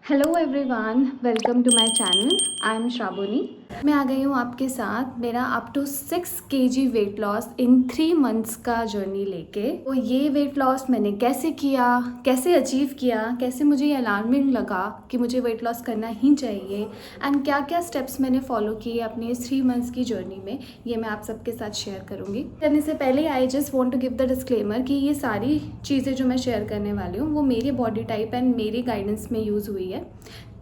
Hello everyone, welcome to my channel. I am Shravani. मैं आ गई हूँ आपके साथ मेरा up to 6 kg weight loss in 3 months का जर्नी लेके। तो ये वेट लॉस मैंने कैसे किया, कैसे अचीव किया, कैसे मुझे ये अलार्मिंग लगा कि मुझे वेट लॉस करना ही चाहिए एंड क्या क्या स्टेप्स मैंने फॉलो किए अपने इस 3 months की जर्नी में, ये मैं आप सबके साथ शेयर करूँगी। करने से पहले I just want to give the disclaimer कि ये सारी चीज़ें जो मैं शेयर करने वाली हूँ वो मेरी बॉडी टाइप एंड मेरी गाइडेंस में यूज़ हुई है।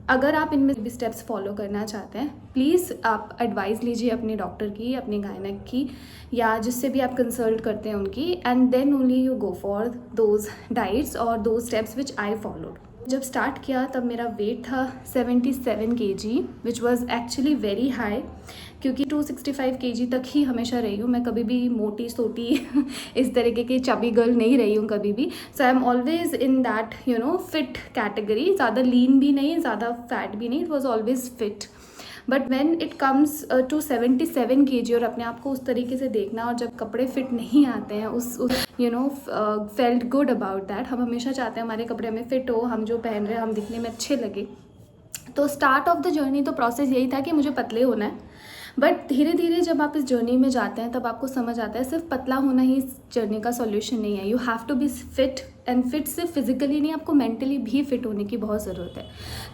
अगर आप इनमें भी स्टेप्स फॉलो करना चाहते हैं, प्लीज़ आप एडवाइस लीजिए अपने डॉक्टर की, अपने गायनक की, या जिससे भी आप कंसल्ट करते हैं उनकी, and then only you go for those diets और those steps which I followed. जब स्टार्ट किया तब मेरा वेट था 77 kg which was actually very high, क्योंकि 265 kg तक ही हमेशा रही हूँ मैं। कभी भी मोटी सोटी इस तरीके की चबी गर्ल नहीं रही हूँ कभी भी। So I am always in that fit category, ज़्यादा लीन भी नहीं, ज़्यादा फैट भी नहीं, it was always fit. But when it comes to 77 kg और अपने आप को उस तरीके से देखना, और जब कपड़े फिट नहीं आते हैं उस फेल्ट गुड अबाउट दैट। हम हमेशा चाहते हैं हमारे कपड़े हमें फिट हो, हम जो पहन रहे हैं हम दिखने में अच्छे लगे। तो स्टार्ट ऑफ द जर्नी तो प्रोसेस यही था कि मुझे पतले होना है। बट धीरे धीरे जब आप इस जर्नी में जाते हैं तब आपको समझ आता है सिर्फ पतला होना ही इस जर्नी का सॉल्यूशन नहीं है। You have to be fit, and fit सिर्फ फिजिकली नहीं, आपको मेंटली भी फिट होने की बहुत ज़रूरत है।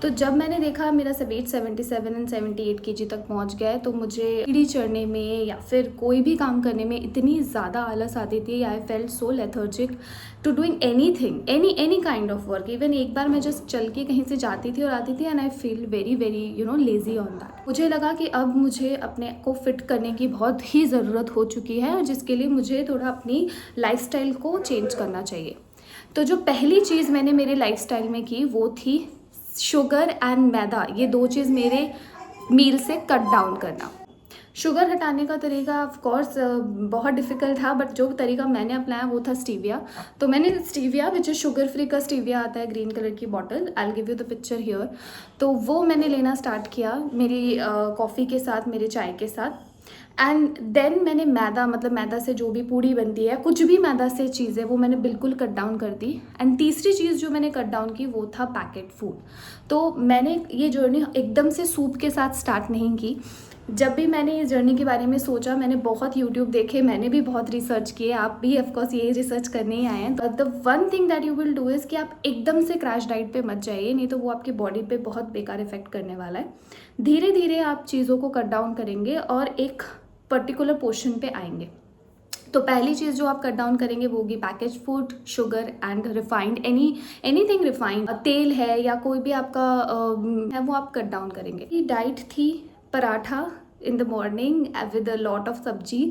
तो जब मैंने देखा मेरा वेट 77 एंड 78 kg तक पहुंच गया है, तो मुझे सीढ़ी चढ़ने में या फिर कोई भी काम करने में इतनी ज़्यादा आलस आती थी। I felt so lethargic to doing anything, any kind of work. Even एक बार मैं जस्ट चल के कहीं से जाती थी और आती थी, and I feel very very lazy on that. मुझे लगा कि अब मुझे अपने को फिट करने की बहुत ही ज़रूरत हो चुकी है, और जिसके लिए मुझे थोड़ा अपनी लाइफस्टाइल को चेंज करना चाहिए। तो जो पहली चीज़ मैंने मेरे लाइफस्टाइल में की वो थी शुगर एंड मैदा, ये दो चीज़ मेरे मील से कट डाउन करना। शुगर हटाने का तरीका ऑफ कोर्स बहुत डिफ़िकल्ट था, बट जो तरीका मैंने अपनाया वो था स्टीविया। तो मैंने stevia, which is sugar free का स्टीविया आता है ग्रीन कलर की bottle, I will give you the picture here. तो वो मैंने लेना स्टार्ट किया मेरी कॉफ़ी के साथ, मेरे चाय के साथ। एंड देन मैंने मैदा, मतलब मैदा से जो भी पूड़ी बनती है, कुछ भी मैदा से चीज़ है, वो मैंने बिल्कुल कट डाउन कर दी। एंड तीसरी चीज़ जो मैंने कट डाउन की वो था पैकेट फूड। तो मैंने ये जर्नी एकदम से सूप के साथ स्टार्ट नहीं की। जब भी मैंने इस जर्नी के बारे में सोचा, मैंने बहुत यूट्यूब देखे, मैंने भी बहुत रिसर्च किए, आप भी ऑफकोर्स ये रिसर्च करने ही आए हैं। The one thing that you will do is कि आप एकदम से क्रैश डाइट पे मत जाइए, नहीं तो वो आपकी बॉडी पे बहुत बेकार इफेक्ट करने वाला है। धीरे धीरे आप चीज़ों को कट डाउन करेंगे और एक पर्टिकुलर पोर्शन पे आएंगे। तो पहली चीज़ जो आप कट डाउन करेंगे वो होगी package food, sugar and refined, anything refined, तेल है या कोई भी आपका है, वो आप कट डाउन करेंगे। ये डाइट थी पराठा इन the morning with a lot of सब्जी,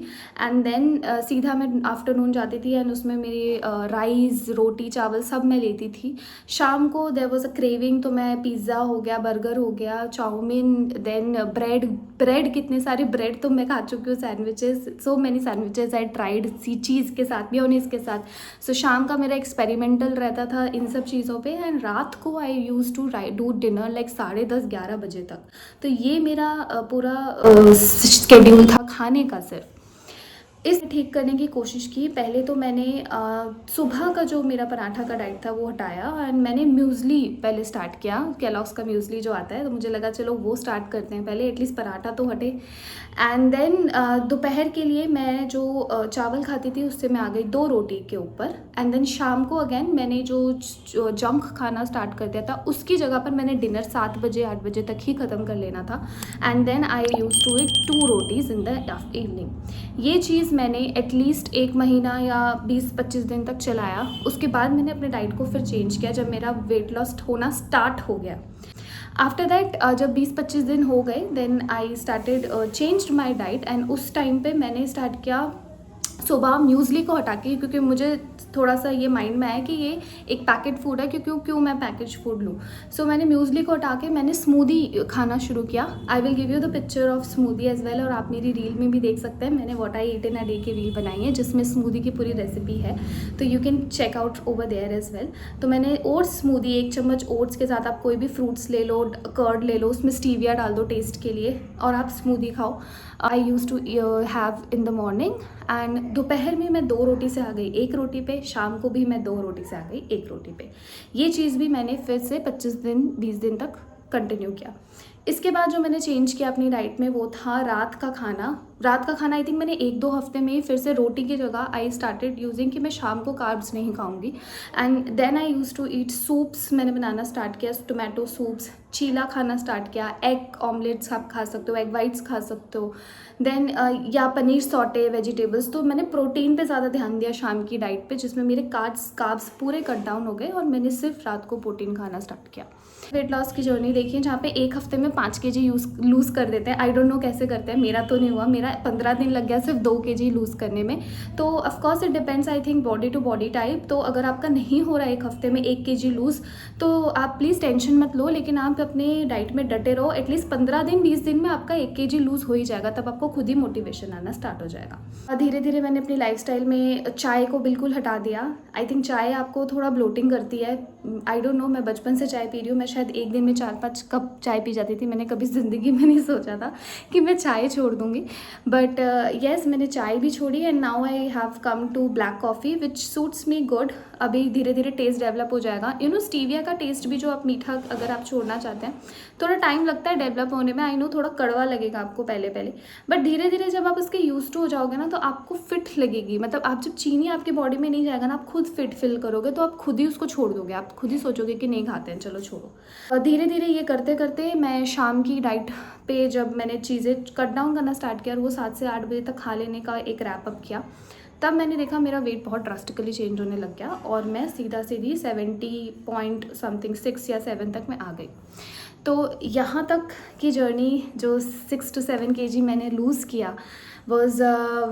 एंड देन सीधा मैं आफ्टरनून जाती थी, एंड उसमें मेरी राइस, रोटी, चावल सब मैं लेती थी। शाम को देयर वाज अ क्रेविंग, तो मैं पिज़्ज़ा हो गया, बर्गर हो गया, चाउमीन, देन ब्रेड कितने सारे ब्रेड तो मैं खा चुकी हूँ, sandwiches, so many sandwiches I tried, see cheese के साथ, मेयोनीज के साथ। सो शाम का मेरा एक्सपेरिमेंटल रहता था इन सब चीज़ों पे, एंड रात को I use to do dinner like 10:30-11 बजे तक। तो ये मेरा पूरा शेड्यूल था खाने का। सिर्फ इस ठीक करने की कोशिश की। पहले तो मैंने सुबह का जो मेरा पराठा का डाइट था वो हटाया, एंड मैंने म्यूज़ली पहले स्टार्ट किया, केलॉग्स का म्यूज़ली जो आता है, तो मुझे लगा चलो वो स्टार्ट करते हैं पहले, एटलीस्ट पराठा तो हटे। एंड देन दोपहर के लिए मैं जो चावल खाती थी उससे मैं आ गई 2 रोटी के ऊपर। एंड देन शाम को अगेन मैंने जो जंक खाना स्टार्ट कर दिया था, उसकी जगह पर मैंने डिनर 7 बजे 8 बजे तक ही ख़त्म कर लेना था। And then I use to eat 2 rotis in the evening. ये चीज़ मैंने एटलीस्ट 1 महीना या 20-25 दिन तक चलाया। उसके बाद मैंने अपने डाइट को फिर चेंज किया जब मेरा वेट लॉस होना स्टार्ट हो गया। आफ्टर दैट जब 20-25 दिन हो गए, then I started changed my diet, and उस टाइम पे मैंने स्टार्ट किया सुबह म्यूज़ली को हटा के, क्योंकि मुझे थोड़ा सा ये माइंड में आया कि ये एक पैकेट फूड है, क्यों मैं पैकेज फूड लूँ। सो मैंने म्यूज़ली को हटा के मैंने स्मूदी खाना शुरू किया। I will give you the picture of smoothie as well, और आप मेरी रील में भी देख सकते हैं, मैंने what I eat in a day की रील बनाई है जिसमें स्मूदी की पूरी रेसिपी है, तो you can check out over there as well. तो मैंने ओट्स स्मूदी, 1 चम्मच ओट्स के साथ आप कोई भी फ्रूट्स ले लो, कर्ड ले लो, उसमें स्टीविया डाल दो टेस्ट के लिए, और आप स्मूदी खाओ। I use to have in the morning, and दोपहर में मैं 2 रोटी से आ गई 1 रोटी पे, शाम को भी मैं 2 रोटी से आ गई 1 रोटी पे। ये चीज़ भी मैंने फिर से 25 दिन 20 दिन तक कंटिन्यू किया। इसके बाद जो मैंने चेंज किया अपनी डाइट में वो था रात का खाना। रात का खाना आई थिंक मैंने 1-2 हफ्ते में ही फिर से रोटी की जगह आई स्टार्टेड यूजिंग कि मैं शाम को कार्ब्स नहीं खाऊंगी। And then I use to eat soups, मैंने बनाना स्टार्ट किया, टोमेटो सूप्स, चीला खाना स्टार्ट किया, एग ऑमलेट्स आप खा सकते हो, एग वाइट्स खा सकते हो, देन या पनीर सॉटे, वेजिटेबल्स। तो मैंने प्रोटीन पे ज़्यादा ध्यान दिया शाम की डाइट पे, जिसमें मेरे कार्ब्स पूरे कट डाउन हो गए और मैंने सिर्फ रात को प्रोटीन खाना स्टार्ट किया। वेट लॉस की जर्नी देखिए जहाँ पे 1 हफ्ते में 5 kg लूज़ कर देते हैं। आई डोंट नो कैसे करते हैं, मेरा तो नहीं हुआ, मेरा 15 दिन लग गया सिर्फ 2 kg लूज़ करने में। तो of course it depends I think body to body type. तो अगर आपका नहीं हो रहा है 1 हफ्ते में 1 kg लूज़, तो आप प्लीज़ टेंशन मत लो, लेकिन आप अपने डाइट में डटे रहो। एटलीस्ट 15 दिन 20 दिन में आपका 1 kg लूज़ हो ही जाएगा, तब आपको खुद ही मोटिवेशन आना स्टार्ट हो जाएगा। धीरे धीरे मैंने अपनी लाइफस्टाइल में चाय को बिल्कुल हटा दिया। आई थिंक चाय आपको थोड़ा ब्लोटिंग करती है। आई डोंट नो, मैं बचपन से चाय पी रही हूँ, मैं शायद एक दिन में 4-5 कप चाय पी जाती थी। मैंने कभी ज़िंदगी में नहीं सोचा था कि मैं चाय छोड़ दूँगी, बट येस मैंने चाय भी छोड़ी and now I have come to black coffee which suits me good. अभी धीरे धीरे टेस्ट डेवलप हो जाएगा। यू नो स्टीविया का टेस्ट भी जो आप मीठा अगर आप छोड़ना चाहते हैं, थोड़ा टाइम लगता है डेवलप होने में। आई नो थोड़ा कड़वा लगेगा आपको पहले पहले, बट धीरे धीरे जब आप उसके यूज टू हो जाओगे ना, तो आपको फिट लगेगी। मतलब आप जब चीनी आपकी बॉडी में नहीं जाएगा ना, आप खुद फिट फील करोगे, तो आप खुद ही उसको छोड़ दोगे। आप खुद ही सोचोगे कि नहीं खाते हैं, चलो छोड़ो। और धीरे धीरे ये करते करते मैं शाम की डाइट पे जब मैंने चीज़ें कट डाउन करना स्टार्ट किया और वो 7 से 8 बजे तक खा लेने का एक रैप अप किया, तब मैंने देखा मेरा वेट बहुत ड्रास्टिकली चेंज होने लग गया और मैं सीधा सीधी 70 पॉइंट समथिंग 6 या 7 तक मैं आ गई। तो यहाँ तक की जर्नी जो 6 to 7 kg मैंने लूज़ किया was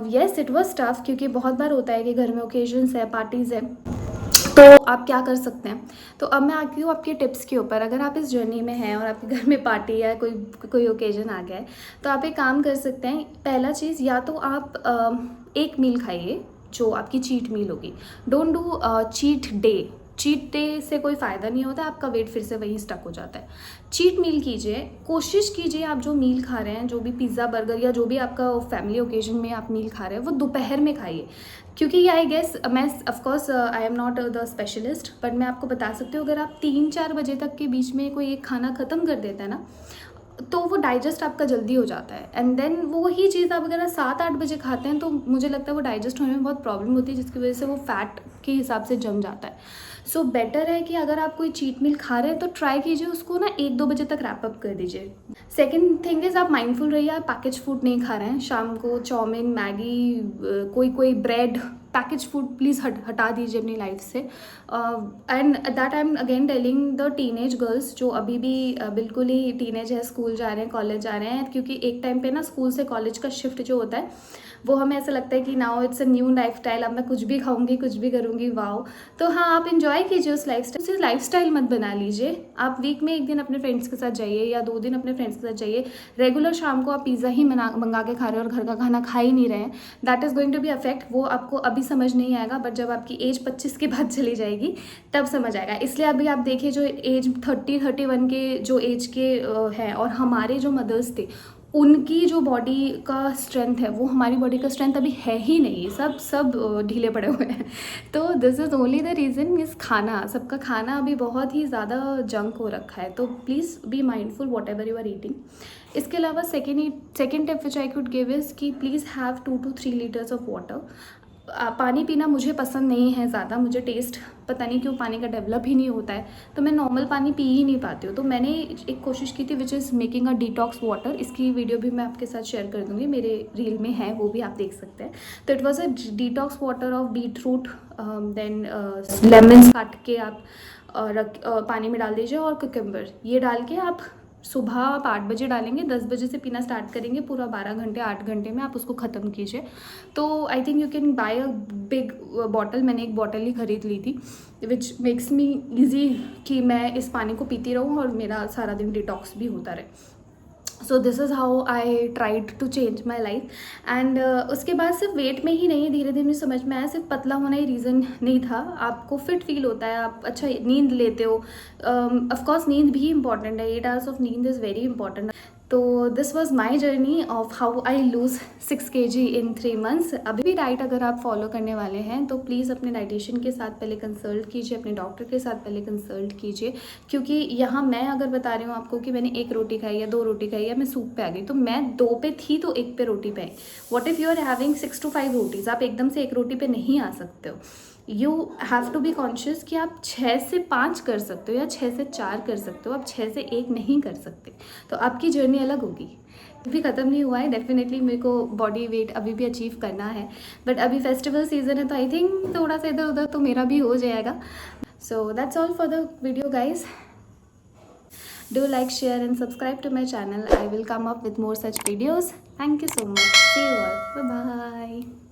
yes it was tough, क्योंकि बहुत बार होता है कि घर में ओकेजन्स है, पार्टीज़ है, तो आप क्या कर सकते हैं। तो अब मैं आती हूँ आपके टिप्स के ऊपर। अगर आप इस जर्नी में हैं और आपके घर में पार्टी या कोई ओकेजन आ गया है, तो आप एक काम कर सकते हैं। पहला चीज़, या तो आप एक मील खाइए जो आपकी चीट मील होगी। Don't do cheat day. Cheat day से कोई फ़ायदा नहीं होता, आपका वेट फिर से वहीं स्टक हो जाता है। चीट मील कीजिए, कोशिश कीजिए आप जो मील खा रहे हैं, जो भी पिज़्ज़ा बर्गर या जो भी आपका फैमिली ओकेजन में आप मील खा रहे हैं, वो दोपहर में खाइए। क्योंकि आई गेस, मैं of course I am not the specialist, but मैं आपको बता सकती हूँ अगर आप 3-4 बजे तक के बीच में कोई एक खाना ख़त्म कर देता है ना, तो वो डाइजेस्ट आपका जल्दी हो जाता है। एंड देन वही चीज़ आप अगर 7-8 बजे खाते हैं, तो मुझे लगता है वो डाइजेस्ट होने में बहुत प्रॉब्लम होती है, जिसकी वजह से वो फैट के हिसाब से जम जाता है। सो बेटर है कि अगर आप कोई चीट मील खा रहे हैं तो ट्राई कीजिए उसको ना 1-2 बजे तक रैप अप कर दीजिए। सेकेंड थिंग इज़, आप माइंडफुल रहिए, आप पैकेज फूड नहीं खा रहे हैं शाम को। चाउमीन, मैगी, कोई ब्रेड, पैकेज फूड प्लीज़ हटा दीजिए अपनी लाइफ से। And that I am again telling the teenage girls जो अभी भी बिल्कुल ही टीनेज है, स्कूल जा रहे हैं, कॉलेज जा रहे हैं, क्योंकि एक टाइम पे ना स्कूल से कॉलेज का शिफ्ट जो होता है वो हमें ऐसा लगता है कि now it's a new lifestyle, अब मैं कुछ भी खाऊंगी, कुछ भी करूंगी, वाओ। तो हाँ, आप इंजॉय कीजिए उस लाइफस्टाइल मत बना लीजिए। आप वीक में 1 दिन अपने फ्रेंड्स के साथ जाइए या 2 दिन अपने फ्रेंड्स के साथ जाइए। रेगुलर शाम को आप पिज़्ज़ा ही मंगा के खा रहे हो और घर का खाना खा ही नहीं रहे हैं, that is going to be affect. वो आपको अभी समझ नहीं आएगा, बट जब आपकी एज 25 के बाद चली जाएगी तब समझ आएगा। इसलिए अभी आप देखिए जो एज 30-31 के जो एज के हैं, और हमारे जो मदर्स थे, उनकी जो बॉडी का स्ट्रेंथ है वो हमारी बॉडी का स्ट्रेंथ अभी है ही नहीं। सब ढीले पड़े हुए हैं। तो this is only the reason is खाना। सबका खाना अभी बहुत ही ज़्यादा जंक हो रखा है। तो please be mindful whatever you are eating. इसके अलावा second tip which I could give is कि please have 2 to 3 litres of water. पानी पीना मुझे पसंद नहीं है ज़्यादा, मुझे टेस्ट पता नहीं क्यों पानी का डेवलप ही नहीं होता है, तो मैं नॉर्मल पानी पी ही नहीं पाती हूँ। तो मैंने एक कोशिश की थी which is making a detox water. इसकी वीडियो भी मैं आपके साथ शेयर कर दूँगी, मेरे रील में है, वो भी आप देख सकते हैं। तो it was a detox water of beetroot, then lemon काट के आप पानी में डाल दीजिए, और कुकम्बर, ये डाल के आप सुबह आप 8 बजे डालेंगे, 10 बजे से पीना स्टार्ट करेंगे, पूरा 12 घंटे 8 घंटे में आप उसको ख़त्म कीजिए। तो I think you can buy a big bottle. मैंने एक बॉटल ही ख़रीद ली थी विच मेक्स मी ईजी कि मैं इस पानी को पीती रहूँ और मेरा सारा दिन डिटॉक्स भी होता रहे। So this is how I tried to change my life. And उसके बाद सिर्फ वेट में ही नहीं, धीरे धीरे मुझे समझ में आया सिर्फ पतला होना ही रीज़न नहीं था। आपको फिट फील होता है, आप अच्छा नींद लेते हो। ऑफकोर्स नींद भी इंपॉर्टेंट है, 8 hours ऑफ नींद इज़ वेरी इंपॉर्टेंट। तो this was my journey of how I loose 6 kg in 3 months। अभी भी डाइट अगर आप फॉलो करने वाले हैं तो प्लीज़ अपने डाइटिशियन के साथ पहले कंसल्ट कीजिए, अपने डॉक्टर के साथ पहले कंसल्ट कीजिए, क्योंकि यहाँ मैं अगर बता रही हूँ आपको कि मैंने 1 रोटी खाई या 2 रोटी खाई या मैं सूप पे आ गई, तो मैं 2 पे थी तो 1 पे रोटी पे आई। What if you are having 6 to 5 rotis, आप एकदम से 1 रोटी पे नहीं आ सकते हो। You have to be conscious कि आप 6 से 5 कर सकते हो या 6 से 4 कर सकते हो, आप 6 से 1 नहीं कर सकते। तो आपकी जर्नी अलग होगी। अभी ख़त्म नहीं हुआ है, डेफिनेटली मेरे को बॉडी वेट अभी भी अचीव करना है, बट अभी फेस्टिवल सीजन है तो आई थिंक थोड़ा सा इधर उधर तो मेरा भी हो जाएगा। So that's all for the video guys. Do like, share and subscribe to my channel. I will come up with more such videos. Thank you so much. See you all. Bye bye.